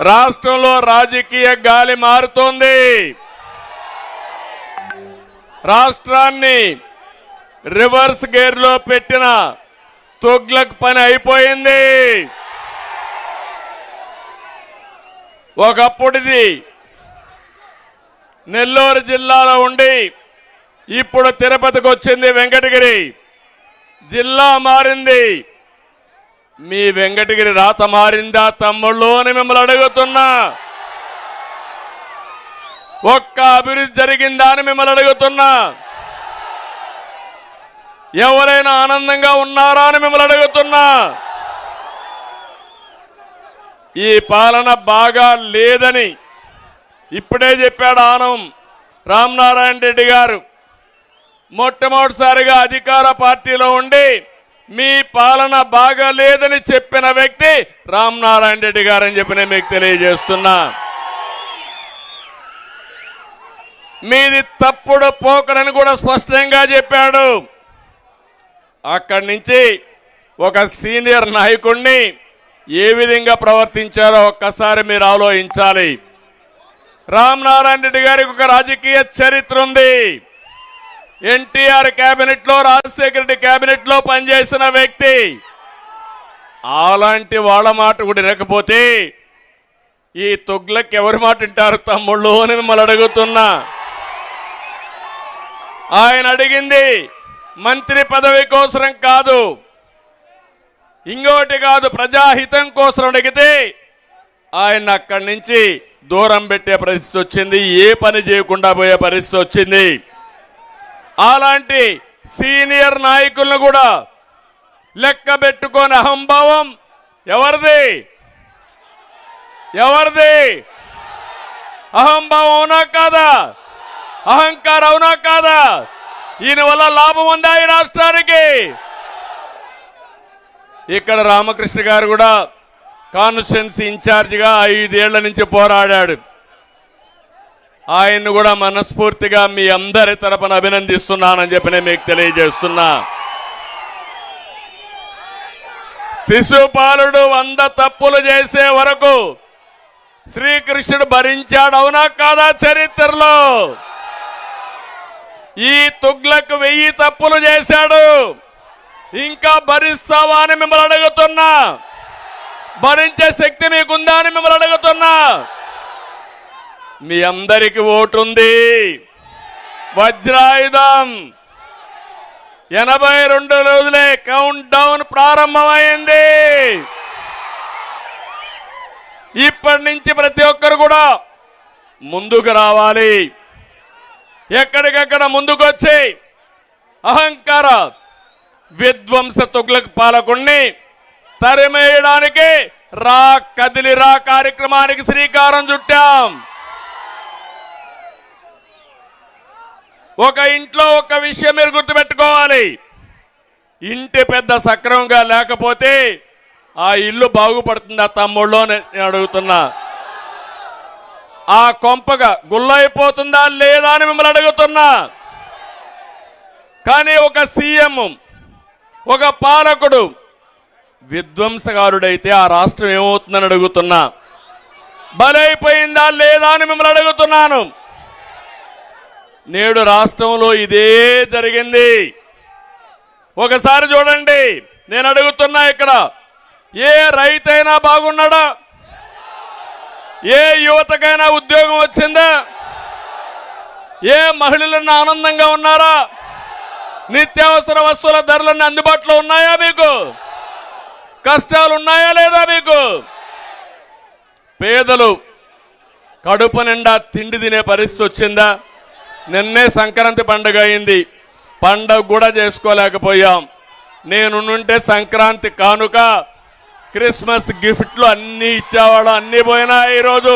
రాష్ట్రంలో రాజకీయ గాలి మారుతోంది. రాష్ట్రాన్ని రివర్స్ గేర్ లో పెట్టిన తుగ్లక్ పని అయిపోయింది. ఒకప్పుడిది నెల్లూరు జిల్లాలో ఉండి ఇప్పుడు తిరుపతికి వచ్చింది. వెంకటగిరి జిల్లా మారింది. మీ వెంకటగిరి రాత మారిందా తమ్ముళ్ళు అని మిమ్మల్ని అడుగుతున్నా. ఒక్క అభివృద్ధి జరిగిందా అని మిమ్మల్ని అడుగుతున్నా. ఎవరైనా ఆనందంగా ఉన్నారా అని మిమ్మల్ని అడుగుతున్నా. ఈ పాలన బాగా లేదని ఇప్పుడే చెప్పాడు ఆనం రామనారాయణ రెడ్డి గారు. మొట్టమొదటిసారిగా అధికార పార్టీలో ఉండి మీ పాలన బాగా లేదని చెప్పిన వ్యక్తి రామనారాయణ రెడ్డి గారు అని చెప్పి నేను మీకు తెలియజేస్తున్నా. మీది తప్పుడు పోకడని కూడా స్పష్టంగా చెప్పాడు. అక్కడి నుంచి ఒక సీనియర్ నాయకుడిని ఏ విధంగా ప్రవర్తించారో ఒక్కసారి మీరు ఆలోచించాలి. రామనారాయణ రెడ్డి గారికి ఒక రాజకీయ చరిత్ర ఉంది. ఎన్టీఆర్ కేబినెట్ లో, రాజశేఖర రెడ్డి కేబినెట్ లో పనిచేసిన వ్యక్తి. అలాంటి వాళ్ళ మాట కూడా వినకపోతే ఈ తుగ్లక్ ఎవరి మాట వింటారు తమ్ముళ్ళు అని మిమ్మల్ని అడుగుతున్నా. ఆయన అడిగింది మంత్రి పదవి కోసం కాదు, ఇంకోటి కాదు, ప్రజాహితం కోసం అడిగితే ఆయన అక్కడి నుంచి దూరం పెట్టే పరిస్థితి వచ్చింది. ఏ పని చేయకుండా పోయే పరిస్థితి వచ్చింది. అలాంటి సీనియర్ నాయకులను కూడా లెక్క పెట్టుకొని అహంభావం ఎవరిది? అహంభావం అవునా కాదా? అహంకారం అవునా కాదా? ఈయన వల్ల లాభం ఉందా ఈ రాష్ట్రానికి? ఇక్కడ రామకృష్ణ గారు కూడా కాన్స్టిట్యుయెన్సీ ఇన్ఛార్జిగా 5 ఏళ్ల నుంచి పోరాడాడు. ఆయన్ను కూడా మనస్ఫూర్తిగా మీ అందరి తరపున అభినందిస్తున్నానని చెప్పి నేను మీకు తెలియజేస్తున్నా. శిశుపాలుడు 100 తప్పులు చేసే వరకు శ్రీకృష్ణుడు భరించాడు, అవునా కాదా? చరిత్రలో ఈ తుగ్లక్ 1000 తప్పులు చేశాడు. ఇంకా భరిస్తావా అని మిమ్మల్ని అడుగుతున్నా. భరించే శక్తి మీకుందా అని మిమ్మల్ని అడుగుతున్నా. మీ అందరికి ఓటుంది. వజ్రాయుధం 82 రోజులే కౌంట్ డౌన్ ప్రారంభమైంది. ఇప్పటి నుంచి ప్రతి ఒక్కరు కూడా ముందుకు రావాలి. ఎక్కడికక్కడ ముందుకు వచ్చి అహంకార విధ్వంస తుగ్లక్ పాలకుణ్ణి తరిమేయడానికి రా కదిలిరా కార్యక్రమానికి శ్రీకారం చుట్టాం. ఒక ఇంట్లో ఒక విషయం మీరు గుర్తుపెట్టుకోవాలి. ఇంటి పెద్ద సక్రమంగా లేకపోతే ఆ ఇల్లు బాగుపడుతుందా తమ్ముళ్ళు అని నేను అడుగుతున్నా. ఆ కొంపగా గుల్లైపోతుందా లేదా అని మిమ్మల్ని అడుగుతున్నా. కానీ ఒక సీఎం, ఒక పాలకుడు విధ్వంసకారుడైతే ఆ రాష్ట్రం ఏమవుతుందని అడుగుతున్నా. బలైపోయిందా లేదా అని మిమ్మల్ని అడుగుతున్నాను. నేడు రాష్ట్రంలో ఇదే జరిగింది. ఒకసారి చూడండి, నేను అడుగుతున్నా, ఇక్కడ ఏ రైతైనా బాగున్నాడా? ఏ యువతకైనా ఉద్యోగం వచ్చిందా? ఏ మహిళలన్నా ఆనందంగా ఉన్నారా? నిత్యావసర వస్తువుల ధరలన్నీ అందుబాటులో ఉన్నాయా మీకు? కష్టాలు ఉన్నాయా లేదా మీకు? పేదలు కడుపు నిండా తిండి తినే పరిస్థితి వచ్చిందా? నిన్నే సంక్రాంతి పండుగ అయింది, పండుగ కూడా చేసుకోలేకపోయాం. నేనుంటే సంక్రాంతి కానుక, క్రిస్మస్ గిఫ్ట్లు అన్ని ఇచ్చేవాడు, అన్ని పోయినా ఈరోజు